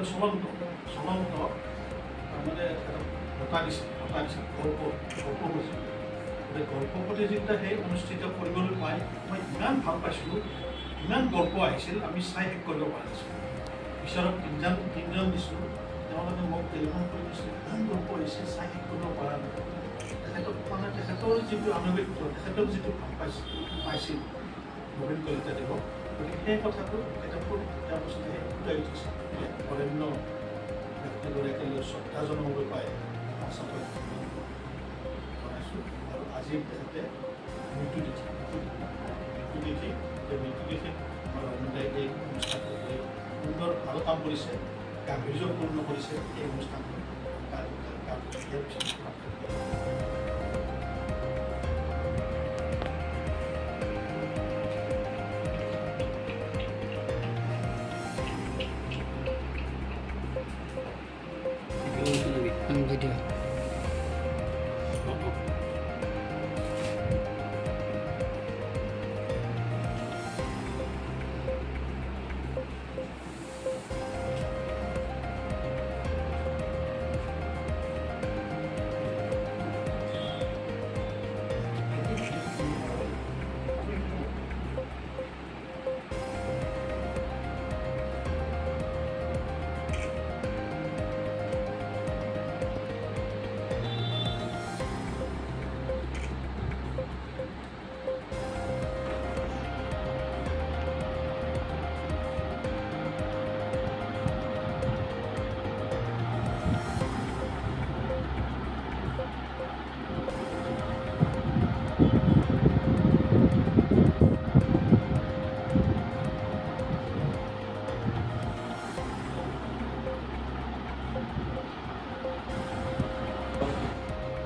চলন্ত মানে বঁটা দিছিল গল্প প্ৰতিযোগিতা গল্প প্ৰতিযোগিতা সেই অনুষ্ঠিত কৰিবলৈ পাই মই ইমান ভাল পাইছিলোঁ ইমান গল্প আহিছিল আমি চাই শেষ কৰিব পৰা নাছিলোঁ বিচাৰক তিনিজন দিছিলোঁ তেওঁলোকে মোক টেলিফোন কৰি দিছিল ইমান গল্প আহিছে চাই শেষ কৰিব পৰা নাই তেখেতৰ যিটো আনুগত্য তেখেতক যিটো ভাল পাইছিল নবীন কলিতাদেৱক গতিকে সেই কথাটো কিতাপবোৰ তাৰ পাছতে ফুটাই উঠিছে অৰণ্য ব্যক্তিগৰাকীলৈ শ্ৰদ্ধা জনাবলৈ পাই সঁচাকৈ জনাইছোঁ আৰু আজি তেখেতে মৃত্যু তিথি আমাৰ অৰণ্যই এই অনুষ্ঠানটো সুন্দৰ ভাল কাম কৰিছে গাম্ভীৰ্যপূৰ্ণ কৰিছে এই অনুষ্ঠানটো video.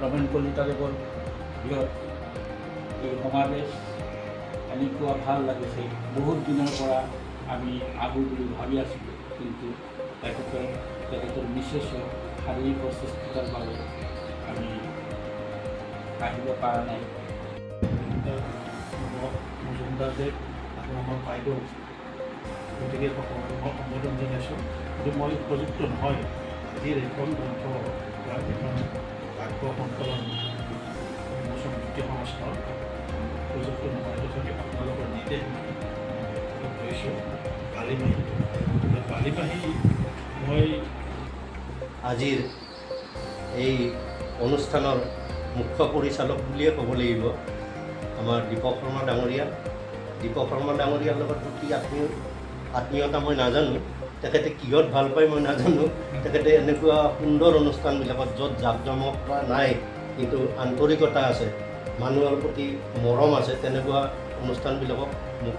নবীন কলিতাদেৱৰ বৃহৎ এই সমাৱেশ এনেকুৱা ভাল লাগিছে বহুত দিনৰ পৰা আমি আহোঁ বুলি ভাবি আছিলোঁ কিন্তু তেখেতৰ বিশেষ শাৰীৰিক অসুস্থতাৰ বাবে আমি আহিব পৰা নাই মজুমদাৰদেৱ আৰু আমাৰ বাইদেউ গতিকে সকলোকে মই সম্বোধন জনাইছোঁ কিন্তু মই উপযুক্ত নহয় আজিৰ এইখন গ্ৰন্থ বা এখন কাব্য সন্কলন উন্মোচন দ্বিতীয় সংস্কাৰ উপযুক্ত নহয় তথাপি আপোনালোকৰ নিৰ্দেশ কৰিছোঁ বালিমাহী মই আজিৰ এই অনুষ্ঠানৰ মুখ্য পৰিচালক বুলিয়ে ক'ব লাগিব আমাৰ দীপক শৰ্মা ডাঙৰীয়া লগত অতি আত্মীয়তা মই নাজানো তেখেতে কিহত ভাল পায় মই নাজানো তেখেতে এনেকুৱা সুন্দৰ অনুষ্ঠানবিলাকত য'ত জাক জমকতা নাই কিন্তু আন্তৰিকতা আছে মানুহৰ প্ৰতি মৰম আছে তেনেকুৱা অনুষ্ঠানবিলাকক মোক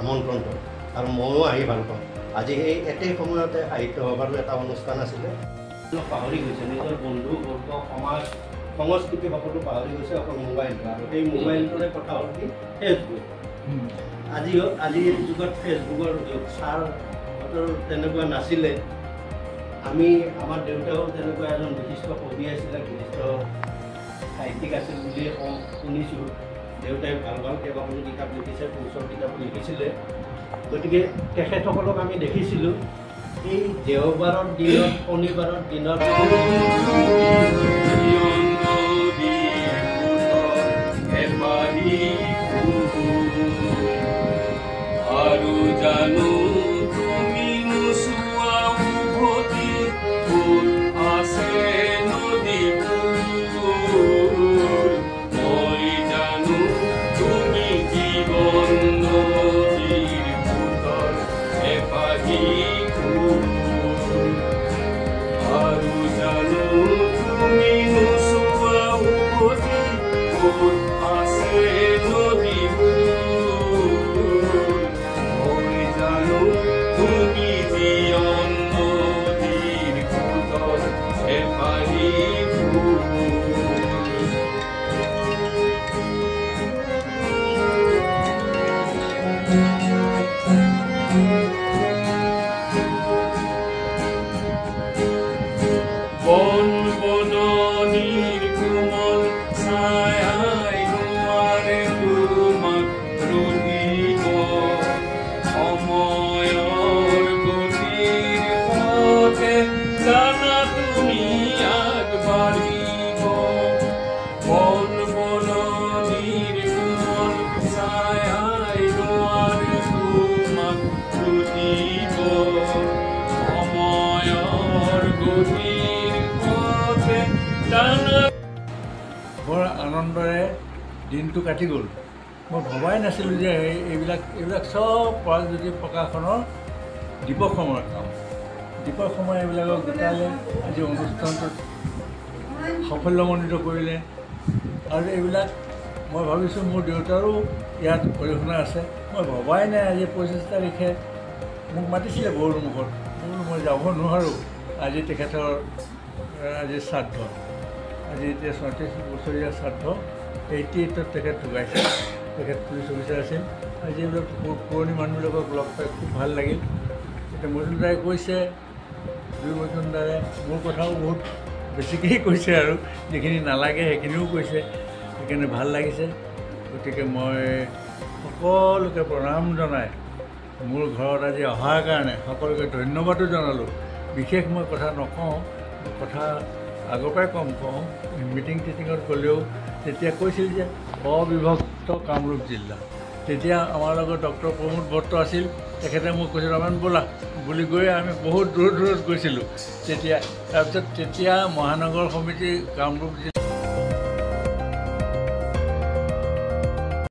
আমন্ত্ৰণ কৰে আৰু ময়ো আহি ভাল পাওঁ আজি এই একেই সময়তে সাহিত্য সভাৰো এটা অনুষ্ঠান আছিলে পাহৰি গৈছে নিজৰ বন্ধু বৰ্গ সমাজ সংস্কৃতি সকলো পাহৰি গৈছে অকল মোবাইলটো আৰু এই মোবাইলটোৰে কথা হ'ল কি ফেচবুক আজিৰ যুগত ফেচবুকৰ যুগ ছাৰহঁতৰ তেনেকুৱা নাছিলে আমি আমাৰ দেউতাও তেনেকুৱা এজন বিশিষ্ট কবি আছিলে বিশিষ্ট সাহিত্যিক আছিল বুলিয়ে শুনিছোঁ দেউতাই ভাল কেইবাখনো কিতাপ লিখিছে পুৰুষৰ কিতাপ লিখিছিলে গতিকে তেখেতসকলক আমি দেখিছিলোঁ এই দেওবাৰৰ দিনত শনিবাৰৰ দিনত আৰু জানো তুমি নোচোৱা উভতি ফুল আছে নদীবোৰ মই জানো তুমি জীৱন নদীৰ সোঁতৰ এপাহি আৰু জানো তুমি নোচোৱা উভতি ফুল আছে নদীবোৰ সময়ৰ গতিৰ বৰ আনন্দৰে দিনটো কাটি গ'ল। মই ভবাই নাছিলোঁ যে এইবিলাক চব পৰাগজ্যোতি প্ৰকাশনৰ দীপক শৰ্মাৰ কাম। দীপক শৰ্মাই এইবিলাকক গোটালে, আজি অনুষ্ঠানটোত সাফল্যমণ্ডিত কৰিলে। আৰু এইবিলাক মই ভাবিছোঁ মোৰ দেউতাৰো ইয়াত অৰিহণা আছে। মই ভবাই নাই আজি 25 তাৰিখে মোক মাতিছিলে বড়োৰ মুখত, মই যাব নোৱাৰোঁ। আজি তেখেতৰ আজি শ্ৰাদ্ধ, আজি এতিয়া 34 বছৰীয়া শ্ৰাদ্ধ। 88ত তেখেত ঢুকাইছে। তেখেত পুলিচ অফিচাৰ আছিল। আজি এইবিলাক পুৰণি মানুহবিলাকক লগ পাই খুব ভাল লাগিল। এতিয়া মজুমদাৰে কৈছে, দুই মজুমদাৰে মোৰ কথাও বহুত বেছিকেই কৈছে আৰু যিখিনি নালাগে সেইখিনিও কৈছে, সেইকাৰণে ভাল লাগিছে। গতিকে মই সকলোকে প্ৰণাম জনাই মোৰ ঘৰত আজি অহাৰ কাৰণে সকলোকে ধন্যবাদো জনালোঁ। বিশেষ মই কথা নকওঁ, কথা আগৰ পৰাই কওঁ। মিটিং টিটিঙত গ'লেও তেতিয়া কৈছিল যে অবিভক্ত কামৰূপ জিলা। তেতিয়া আমাৰ লগত ডক্টৰ প্ৰমোদ ভট্ট আছিল। তেখেতে মোক কৈছিল ৰমেন ব'লা বুলি গৈ আমি বহুত দূৰত গৈছিলোঁ তেতিয়া। তাৰপিছত তেতিয়া মহানগৰ সমিতি কামৰূপ জিলা